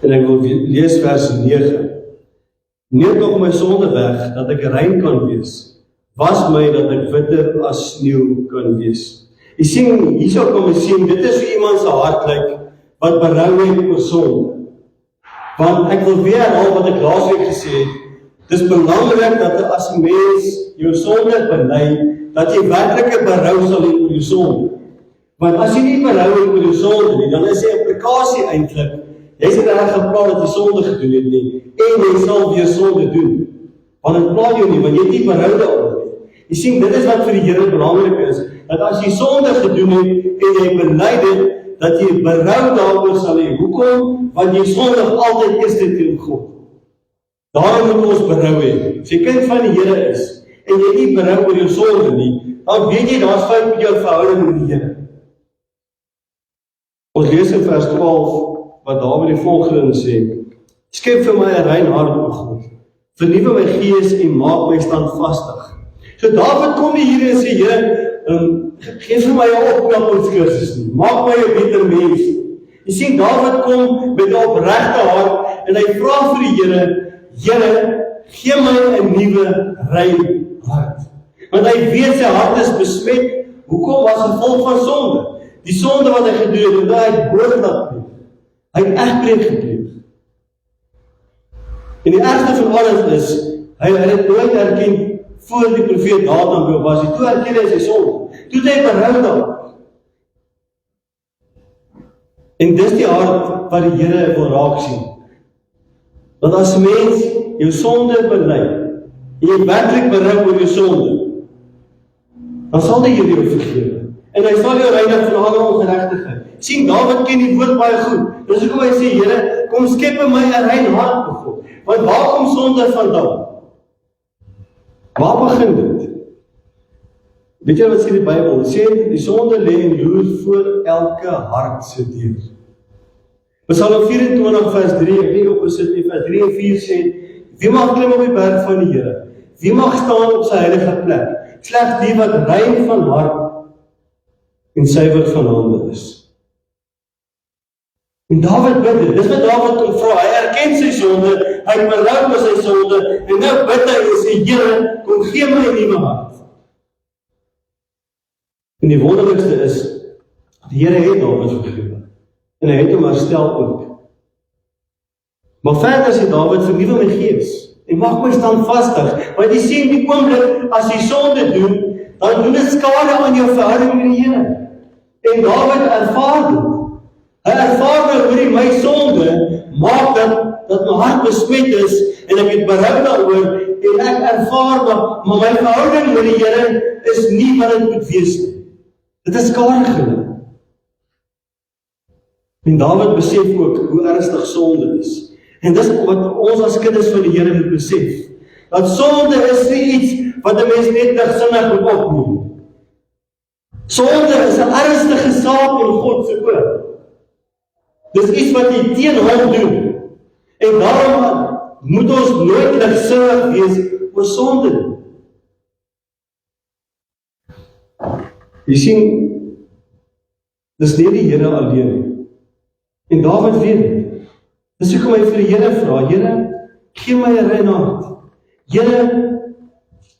En ek wil lees vers 9. Neem tog my sonde weg, dat ek rein kan wees. Was my dat ek witter as sneeu kan wees. Jy sien, hierso kom jy sien, dit is hoe iemand se hart lyk, wat berou het oor sonde. Want ek wil weer herhaal wat ek laasweek gesê het, dis belangrik dat as 'n mens jou sonde bely, dat jy werklike berou sal hê oor jou sonde. Want as jy nie berou het oor jou sonde nie, dan is die implikasie eintlik, jy sê reg geplan dat jy sonde gedoen het nie, en jy sal weer sonde doen. Want dit pla jou nie, want jy het nie berou daaroor nie. Jy sien, dit is wat vir die Here belangrik is, dat as jy sonde gedoen het, en jy bely dit, dat jy berou daaroor sal hê. Hoekom? Want jy sondig altyd is dit teen God. Daarom moet ons berou hê. As jy kind van die Here is, en jy nie berou oor jou sonde nie, dan weet jy, daar's fout met jou verhouding met die Here. Ons lees in vers 12, wat Dawid die volgende sê, skep vir my 'n rein hart, o God, vernuwe my gees en maak my standvastig. So Dawid kom nie hier en sê, Here, geef vir my 'n opknappingskursus nie, maak my 'n beter mens. Jy sien, Dawid kom met 'n opregte hart, en hy vra vir die Here, gee my 'n nuwe rein hart. Want hy weet sy hart is besmet. Hoekom? Was dit vol van sonde? Die sonde wat hy gedoen het, hy het moord gepleeg. Hy het egbreek gepleeg. En die ergste van alles is, hy het nooit erken voor die profeet Nathan by was. Toe erken hy sy sonde. Toe het hy berou daaroor. En dis die hart wat die Here wil raak sien. Want as mens jou sonde bely, en jy werklik berou oor jou sonde, dan sal die Here jou vergewe. En hy sal jou reinig van alle ongeregtigheid. Sien, Dawid ken die woord baie goed. Dis hoekom hy sê, Here, kom skep in my 'n rein hart, o God. Want waar kom sonde vandaan? Waar begin dit? Weet jy wat sê die Bybel? Dit sê, die sonde lê en loer voor elke hart se deur. Psalm 24 vers 3, ek weet op gesit nie, vers 3 en 4 sê, wie mag klim op die berg van die Here? Wie mag staan op sy heilige plek? Slegs die wat rein van hart en suiwer van hande is. En Dawid bid dit, dis wat Dawid kom vra, hy erken sy sonde, hy berou oor sy sonde, en nou bid hy en sê, Here, kom gee my 'n nuwe hart. En die wonderlikste is, die Here het Dawid vergewe, en hy het hom herstel ook. Maar verder sê Dawid, vernuwe my gees, en maak my standvastig, want jy sien die oomblik, as jy sonde doen, dan doen dit skade aan jou verhouding met die Here. En Dawid ervaar dit. Hy ervaar dat oor my sonde, maak dat my hart besmet is, en ek het berou daaroor, en ek ervaar dat, maar my verhouding met die Here is nie wat dit moet wees nie. Dit is skade geneem. En Dawid besef ook hoe ernstig sonde is. En dis wat ons as kinders van die Here moet besef. Dat sonde is nie iets wat 'n mens net ligsinnig moet opneem. Sonde is 'n ernstige saak in God se oë. Dis iets wat jy teen hom doen. En daarom moet ons nooit ligsinnig wees oor sonde nie. Jy sien, dis nie die Here alleen nie. En Dawid weet dit. Dis hoekom hy vir die Here vra, Here, gee my 'n rein hart. Here,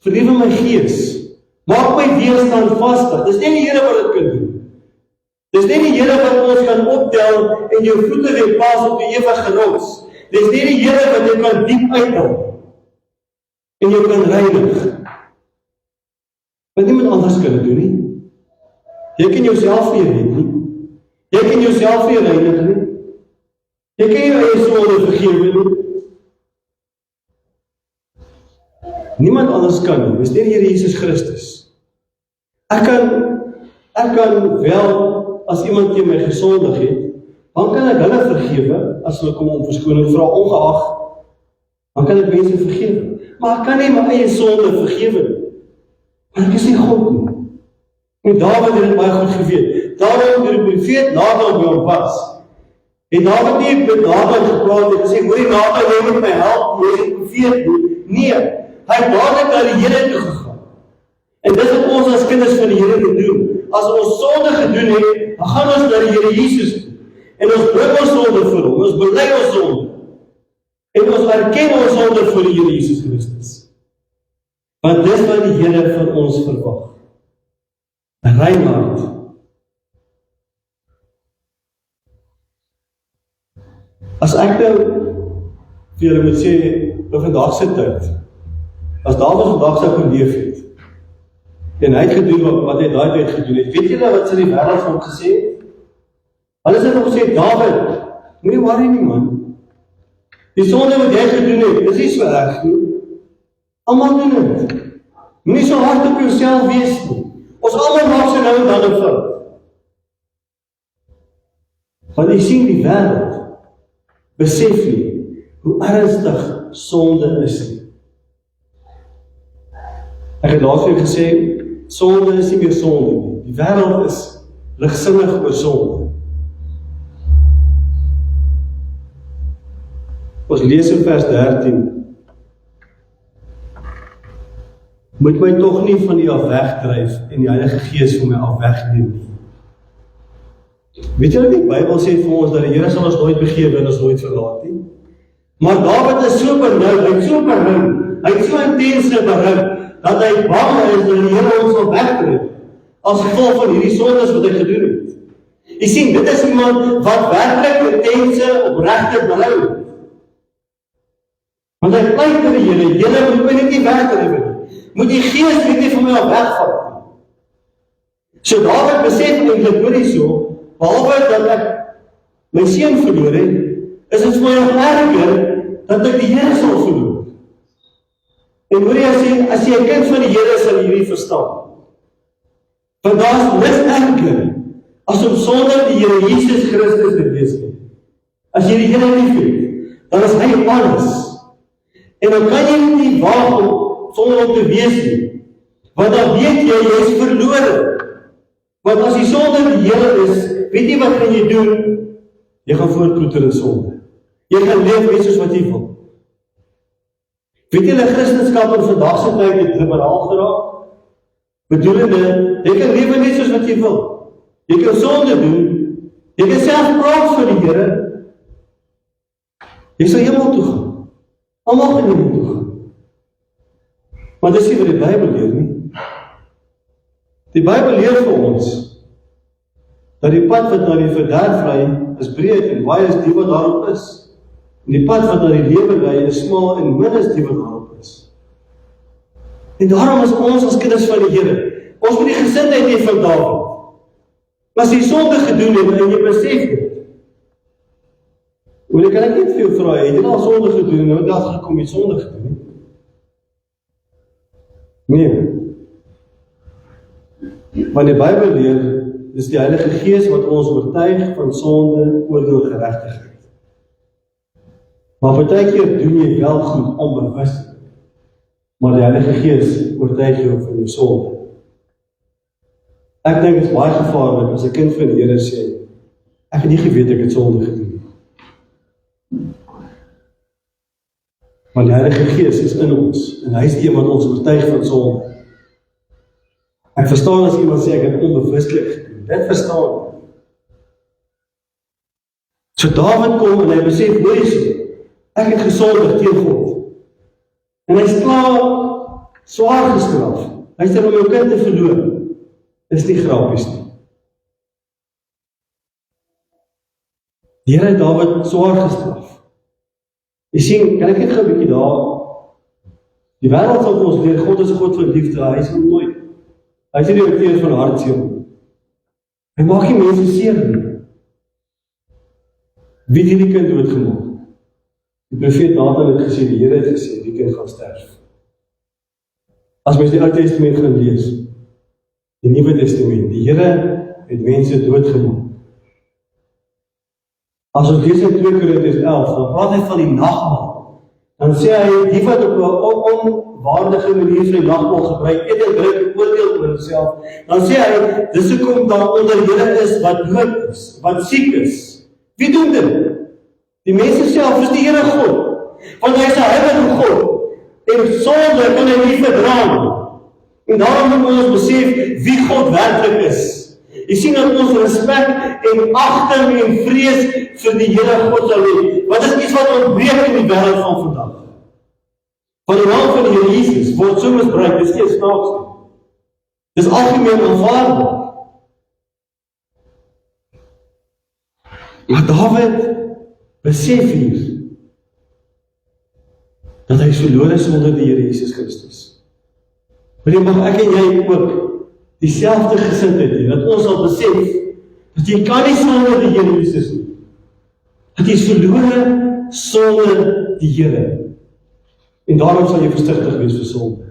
vernuwe my gees. Maak my weer standvastig. Dis nie die Here wat dit kan doen. Dis nie die Here wat ons kan optel en jou voete weer plaas op die ewige rots. Dis nie die Here wat jy kan diep uithaal en jou kan reinig. Want niemand anders kan dit doen nie. Jy kan jouself nie red nie. Jy kan jouself nie reinig nie. Jy kan jou eie sonde vergewe nie. Niemand anders kan nie. Dis nie die Here Jesus Christus. Ek kan wel, as iemand teen my gesondig het, dan kan ek hulle vergewe, as hulle kom om verskoning vra, ongeag, dan kan ek mense vergewe. Maar ek kan nie my eie sonde vergewe nie. Maar ek is nie God nie. En Dawid het dit baie goed geweet. Daarom het die profeet Nathan by hom was. En Dawid nie met Nathan gepraat en gesê, hoorie Nathan, jy moet my help, jy is die profeet nie. Nee, hy het dadelik na die Here toe gegaan. En dit wat ons as kinders van die Here moet doen. As ons sonde gedoen het, dan gaan ons na die Here Jesus toe. En ons bring ons sonde vir hom, ons bely ons sonde. En ons erken ons sonde voor die Here Jesus Christus. Want dis wat die Here van ons verwag. 'n rein hart. As ek nou vir julle moet sê, op vandag se tyd, as Dawid vandag sou geleef het, en hy het gedoen wat hy daai tyd gedoen het, weet julle wat sy die wêreld van hom gesê het? Hulle het gesê, Dawid, moenie worry nie man, die sonde wat jy gedoen het, is nie so erg nie, almal doen dit, moenie so hard op jouself wees nie, ons almal maak so nou en dan 'n fout. Want jy sien die wêreld, besef nie, hoe ernstig sonde is nie. Ek het laas weer gesê, sonde is nie meer sonde nie. Die wêreld is ligsinnig oor sonde. Ons lees in vers 13. Moet my tog nie van u af wegdryf en die Heilige Gees van my af wegneem nie. Weet julle die Bybel sê vir ons dat die Here sal ons nooit begewe en ons nooit verlaat nie. Maar Dawid is so benoud, hy het so berou, hy het so intense berou, dat hy bang is dat die Here ons sal wegdryf, as gevolg van hierdie sondes wat hy gedoen het. Jy sien, dit is iemand wat werklik intense, opregte berou het. Want hy pleit vir die Here moet my net nie wegdryf nie. Moet die Gees nie van my af wegvat nie. So Dawid besef eintlik hoor hierso, behalwe dat ek my seun verloor het, is dit vir my nog erger dat ek die Here sal verloor. En hoor jy, as jy 'n kind van die Here is, sal jy hierdie verstaan. Want daar is niks erger as om sonder die Here Jesus Christus te wees nie. As jy die Here liefhet, dan is hy alles. En dan kan jy nie waag om sonder om te wees nie. Want dan weet jy is verlore. Want as jy sonder die Here is, weet jy wat gaan jy doen? Jy gaan voortploeter in sonde. Jy gaan leef net soos wat jy wil. Weet julle, Christendom in vandag se tyd het liberaal geraak? Bedoelende, jy kan lewe net soos wat jy wil. Jy kan sonde doen, jy kan self praat vir die Here. Jy sal hemel toe gaan. Almal gaan hemel toe gaan. Maar dis nie wat die Bybel leer nie. Die Bybel leer vir ons dat die pad wat na die verderf lei is breed en baie is die wat daarop is. En die pad wat na die lewe lei is smal en min is die wat daarop is. En daarom is ons as kinders van die Here, ons moet die gesindheid hê van Dawid. As jy sonde gedoen het en jy besef dit, hoe kan ek net vir jou vra, het jy al sonde gedoen en nou het agtergekom jy sonde gedoen? Nee. Want die Bybel leer, dis die Heilige Gees wat ons oortuig van sonde, oordeel, geregtigheid. Maar partykeer doen jy wel goed onbewus, maar die Heilige Gees oortuig jou van jou sonde. Ek dink dit is baie gevaarlik as 'n kind van die Here sê, ek het nie geweet ek het sonde gedoen. Want die Heilige Gees is in ons en hy is die een wat ons oortuig van sonde. Ek verstaan as iemand sê ek het onbewuslik gedoen. Dit verstaan. So Dawid kom en hy besef, ek het gesondig teen God. En hy is klaar swaar gestraf. Hy sê om jou kind te verloor. Dis nie grappies nie. Die Here het Dawid swaar gestraf. Jy sien, kan ek net gou 'n bietjie daar. Die wêreld sal vir ons leer, God is 'n God van liefde, hy is nooit. Hy is nie die outeur van hartseer. Hy maak nie mense seer nie. Wie het hierdie kind doodgemaak? Die profeet Nathan het gesê, die Here het gesê, die kind gaan sterf. As mens die Ou Testament gaan lees, die Nuwe Testament, die Here het mense doodgemaak. As ons lees in 2 Korintiërs 11, dan praat hy van die nagmaal. Dan sê hy, die wat op 'n onwaardige manier vir die nagmaal gebruik, eet en drink en oordeel oor homself, dan sê hy, dis hoekom daar onder julle is wat dood is, wat siek is. Wie doen dit? Die mense self is die Here God, want hy is 'n heilige God, en sonde kan hy nie verdra nie. En daarom moet ons besef wie God werklik is. Jy sien dat ons respek en agting en vrees vir die Here God sal hê. Wat is iets wat ontbreek in die wêreld van vandag? Van die naam van die Here Jesus word so misbruik, dis nie snaaks nie. Dis algemeen aanvaarbaar. Maar Dawid besef hier dat hy is verlore sonder die Here Jesus Christus. Maar jy mag ek en jy ook dieselfde gesindheid hê, dat ons sal besef dat jy kan nie sonder die Here Jesus nie. Dat jy is verlore sonder die Here. En daarom sal jy versigtig wees vir sonde.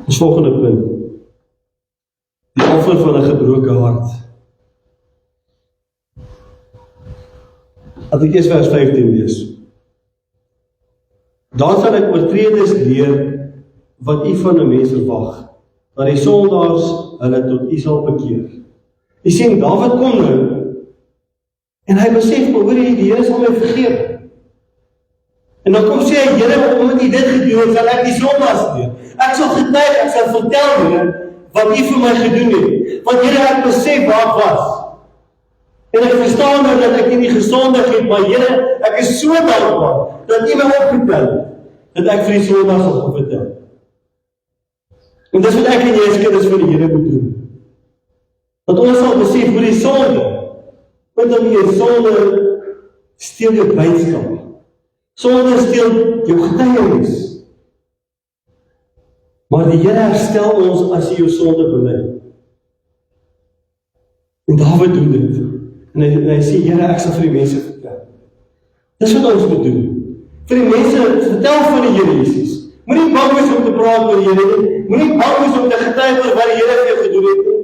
Ons volgende punt. Die offer van 'n gebroke hart. Laat ek eers vers 15 lees. Dan sal ek oortreders leer wat u van 'n mens verwag, dat die sondaars hulle tot u sal bekeer. Jy sien, Dawid kom nou, en hy besef, maar hoor jy, die Here sal my vergeef. En dan kom sê hy, Here, omdat u dit gedoen het, sal ek die sondaars leer. Ek sal getuig, ek sal vertel, Here, wat u vir my gedoen het. Want Here, ek besef waar ek was. En ek verstaan nou dat ek nie gesondig het, maar Here, ek is so dankbaar dat u my opgetel het, dat ek vir die sondaars sal vertel. En dis wat ek en jy as kinders van die Here moet doen. Dat ons sal besef hoe die sonde, want dan die sonde steel jou blydskap. Sonde steel jou getuienis. Maar die Here herstel ons as jy jou sonde bely. En Dawid doen dit. En hy sê, Here, ek sal vir die mense vertel. Dis wat ons moet doen. Vir die mense vertel van die Here Jesus. Moenie bang wees om te praat oor die Here nie. Moenie bang wees om te getuig oor wat die Here vir jou gedoen het nie.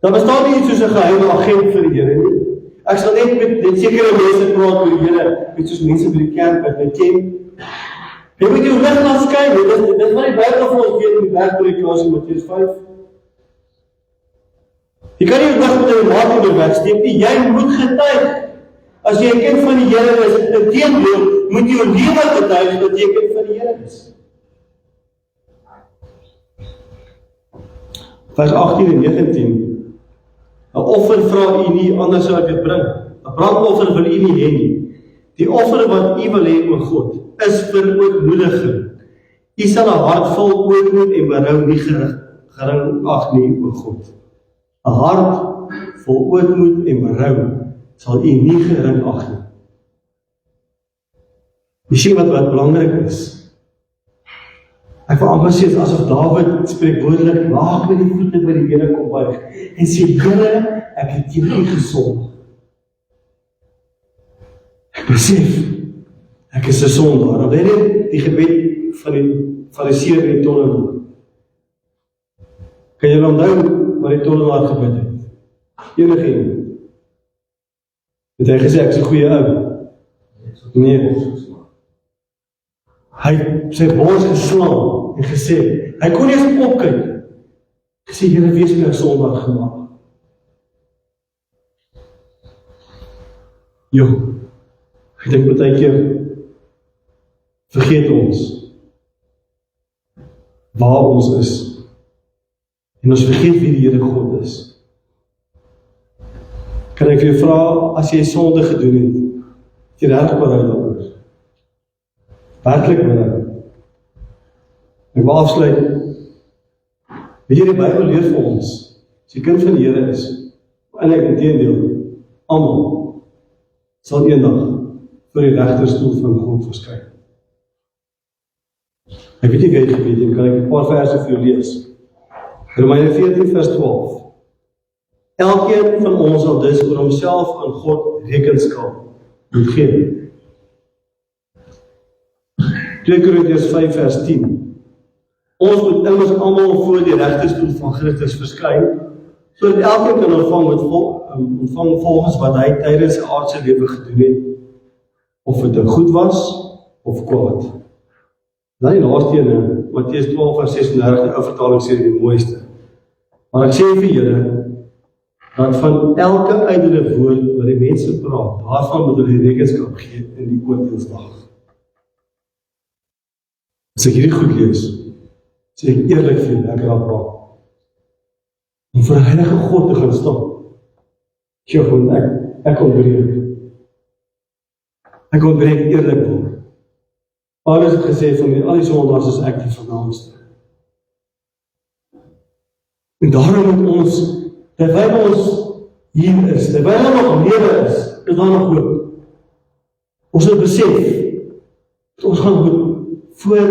Daar bestaan nie iets soos 'n geheime agent vir die Here nie. Ek sal net met sekere mense praat oor die Here, net soos mense by die kerk wat my ken. Jy moet jou lig laat skyn, dit is wat die Bybel vir ons weet in die Bergpreek in Matteus 5. Jy kan nie jou lig met 'n water wegsteek nie, jy moet getuig. As jy 'n kind van die Here is, inteendeel moet jy jou lewe getuig dat jy 'n kind van die Here is. Vers 18 en 19. 'n offer vra u nie, anders sou ek dit bring. 'n brandoffer wil u nie hê nie. Die offer wat u wil hê, o God, is vir ootmoediging. U sal 'n hart vol ootmoed en berou nie gering ag nie, o God. 'n hart vol ootmoed en berou sal u nie gering ag nie. Jy sien wat belangrik is. Ek wil amper sê, asof Dawid spreekwoordelik laag met die voete by die Here kom buig en sê, Here, ek het teen u gesondig. Ek besef, ek is 'n sondaar. Onthou net die gebed van die Fariseer en die tollenaar. Kan jy onthou wat die tollenaar gebid het? Enige iemand. Het hy gesê, ek is 'n goeie ou? Nee. Hy het sy bors geslaan en gesê, hy kon nie eens opkyk. Gesê, Here, wees my 'n sondaar gemaak. Ek dink baie keer vergeet ons waar ons is. En ons vergeet wie die Here God is. Kan ek vir jou vra, as jy sonde gedoen het, jy regtig berou daaroor? Werklik berou? Ek wil afsluit. Weet jy, die Bybel leer vir ons, as jy kind van die Here is, en ek inteendeel, almal sal eendag voor die regterstoel van God verskyn. Ek weet nie wie het geweet nie, kan ek 'n paar verse vir jou lees. Romeine 14 vers 12. Elkeen van ons sal dus oor homself aan God rekenskap moet gee. 2 Korintiërs 5 vers 10. Ons moet immers almal voor die regterstoel van Christus verskyn, sodat elkeen kan ontvang volgens wat hy tydens sy aardse lewe gedoen het, of dit goed was of kwaad. Dan die laaste ene, Matteus 12 vers 36, die ou vertaling sê die mooiste. Maar ek sê vir julle, dat van elke ydelle woord wat die mense praat, daarvan moet hulle rekenskap gee in die oordeelsdag. As ek hierdie goed lees, sê ek eerlik vir julle, ek raak bang. om vir 'n heilige God te gaan staan. Ek ontbreek. Ek ontbreek eerlikwaar. Paulus het gesê, van al die sondaars is ek die vernaamste. En daarom moet ons, terwyl ons hier is, terwyl ons nog lewe is daar nog hoop. Ons moet besef, dat ons gaan moet voor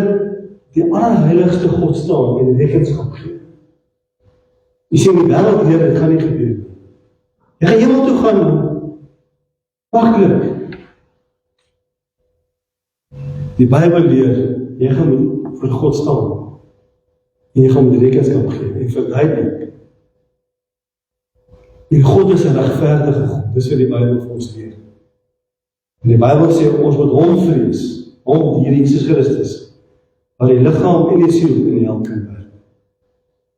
die allerheiligste God staan en rekenskap gee. Jy sê, die wêreld leer, dit gaan nie gebeur nie. Jy gaan hemel toe gaan, maklik. Die Bybel leer, jy gaan moet voor God staan, en jy gaan moet rekenskap gee, en verduidelik. En God is 'n regverdige God, dis wat die Bybel vir ons leer. En die Bybel sê, ons moet hom vrees, hom, die Here Jesus Christus, wat die liggaam en die siel in die hel kan werk.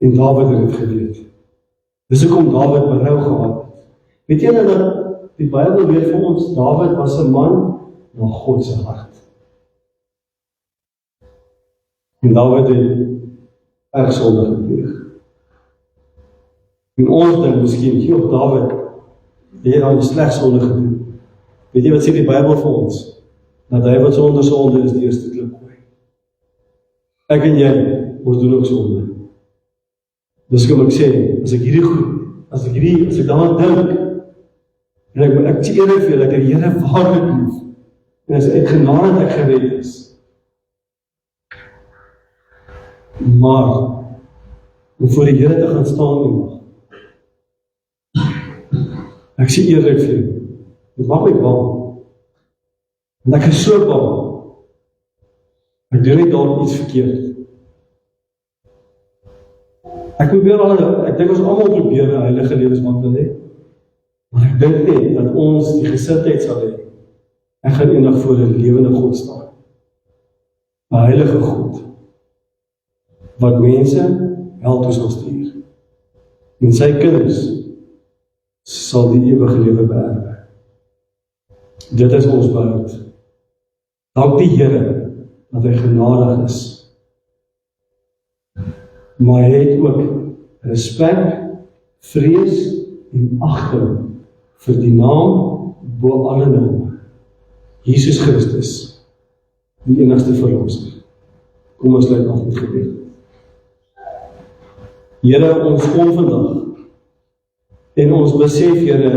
En Dawid het dit geweet. Dis hoekom Dawid berou gehad het. Weet jy nou dat die Bybel leer vir ons, Dawid was 'n man na God se hart. En Dawid het erg sonde gepleeg. En ons dink miskien, Dawid, jy het al die sleg sonde gedoen. Weet jy wat sê die Bybel vir ons? Dat hy wat sonder sonde is die eerste klip gooi. Ek en jy, ons doen ook sonde. Dus kom ek sê, as ek daaraan dink, en ek sê eerlik vir julle, ek die Here waarlik lief, en as uit genade ek gered is. Maar, om voor die Here te gaan staan en mag. Ek sê eerlik vir julle, dit maak my bang. En ek is so bang. Ek doen nie daar iets verkeerd. Ek dink ons almal probeer 'n heilige lewenswandel hê. Maar ek dink net dat ons die gesindheid sal hê. Ek gaan eendag voor 'n lewende God staan. 'n Heilige God. Wat mense hel toe sal stuur. En sy kinders sal die ewige lewe beerwe. Dit is ons behoud. Dank die Here dat hy genadig is. Maar hy het ook respek, vrees en agting vir die naam bo alle name. Jesus Christus, die enigste verlosser. Kom ons sluit af met gebed. Here, ons kom vandag en ons besef, Here,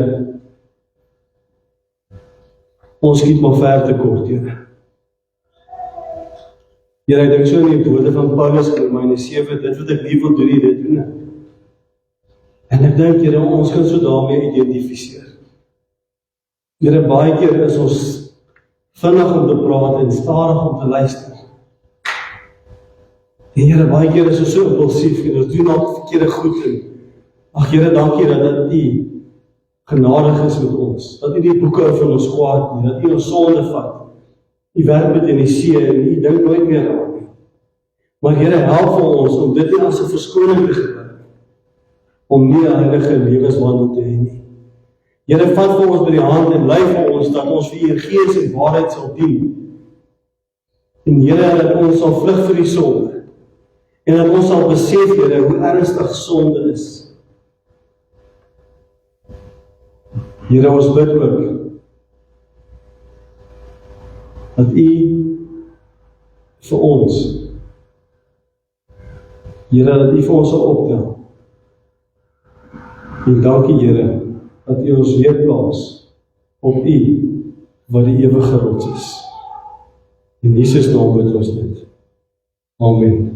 ons skiet maar ver te kort, Here. Here, ek dink so in die woorde van Paulus in Romeine 7, dit wat ek nie wil doen, dit doen ek. En ek dink, Here, ons kan so daarmee identifiseer. Here, baie keer is ons vinnig om te praat en stadig om te luister. En Here, baie keer is ons so impulsief en ons doen al verkeerde goed en ag Here, dankie dat U genadig is met ons, dat U die boeke van ons kwaad nie, dat U ons sonde vat. U werk met in die see en U dink nooit meer aan nie. Maar Here, help vir ons om dit nie as 'n verskoning te gebruik, om nie 'n heilige lewenswandel te hê nie. Here, vat vir ons by die hand en lei vir ons dat ons vir U gees en waarheid sal dien. En Here, dat ons sal vlug vir die sonde. En dat ons sal besef, Here, hoe ernstig sonde is. Here, ons bid ook dat U vir ons, Here, dat U vir ons sal optel. En dankie, Here, dat U ons weer plaas op U, wat die ewige rots is. In Jesus naam bid ons dit. Amen.